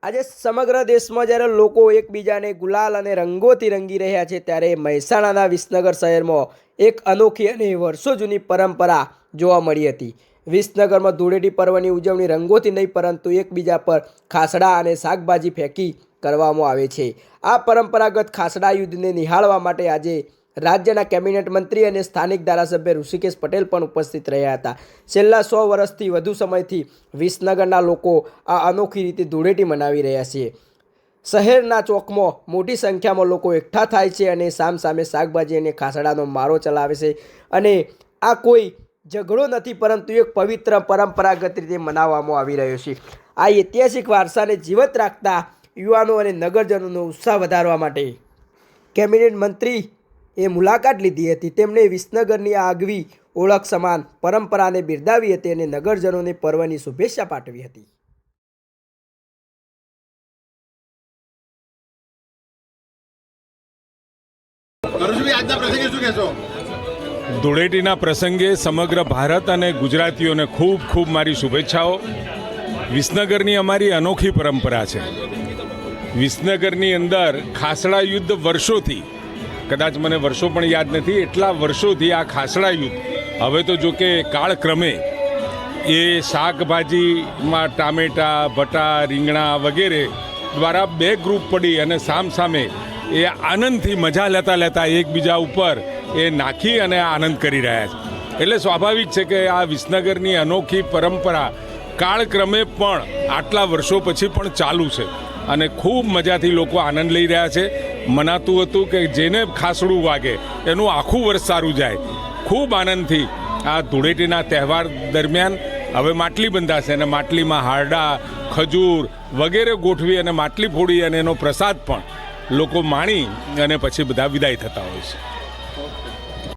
આજે સમગ્ર દેશમાં જ્યારે લોકો એકબીજાને ગુલાલ અને રંગોથી રંગી રહ્યા છે, ત્યારે મહેસાણાના વિસનગર શહેરમાં એક અનોખી અને વર્ષો જૂની પરંપરા જોવા મળી હતી। વિસનગરમાં ધૂળેટી પર્વની ઉજવણી રંગોથી નહીં પરંતુ એકબીજા પર ખાસડા અને શાકભાજી ફેંકી કરવામાં આવે છે। આ પરંપરાગત ખાસડા યુદ્ધને નિહાળવા માટે આજે રાજ્યના કેબિનેટ મંત્રી અને સ્થાનિક ધારાસભ્ય ઋષિકેશ પટેલ પણ ઉપસ્થિત રહ્યા હતા। છેલ્લા 100 વર્ષથી વધુ સમયથી વિસનગરના લોકો આ અનોખી રીતે ધૂળેટી મનાવી રહ્યા છે। શહેરના ચોકમાં મોટી સંખ્યામાં લોકો એકઠા થાય છે અને સામસામે શાકભાજી અને ખાસડાનો મારો ચલાવે છે અને આ કોઈ ઝઘડો નથી પરંતુ એક પવિત્ર પરંપરાગત રીતે મનાવવામાં આવી રહ્યો છે। આ ઐતિહાસિક વારસાને જીવંત રાખતા યુવાનો અને નગરજનોનો ઉત્સાહ વધારવા માટે કેબિનેટ મંત્રી એ મુલાકાત લીધી હતી। તેમણે વિસનગરની આ આગવી ઓળખ સમાન પરંપરાને બિરદાવી હતી અને નગરજનોને પર્વની શુભેચ્છા પાઠવી હતી। ધૂળેટીના પ્રસંગે સમગ્ર ભારત અને ગુજરાતીઓને ખૂબ ખૂબ મારી શુભેચ્છાઓ। વિસનગરની અમારી અનોખી પરંપરા છે। વિસનગરની અંદર ખાસડા યુદ્ધ વર્ષોથી, કદાચ મને વર્ષો પણ યાદ નથી, એટલા વર્ષોથી આ ખાસડા યુદ્ધ, હવે તો જો કે કાળક્રમે એ શાકભાજીમાં ટામેટા, ભટા, રીંગણા વગેરે દ્વારા બે ગ્રુપ પડી અને સામસામે એ આનંદથી મજા લેતા એકબીજા ઉપર એ નાખી અને આનંદ કરી રહ્યા છે। એટલે સ્વાભાવિક છે કે આ વિસનગરની અનોખી પરંપરા કાળક્રમે પણ આટલા વર્ષો પછી પણ ચાલુ છે અને ખૂબ મજાથી લોકો આનંદ લઈ રહ્યા છે। મનાતું હતું કે જેને ખાસડું વાગે એનું આખું વર્ષ સારું જાય। ખૂબ આનંદથી આ ધૂળેટીના તહેવાર દરમિયાન હવે માટલી બંધાશે અને માટલીમાં હારડા, ખજૂર વગેરે ગોઠવી અને માટલી ફોડી અને એનો પ્રસાદ પણ લોકો માણી અને પછી બધા વિદાય થતા હોય છે।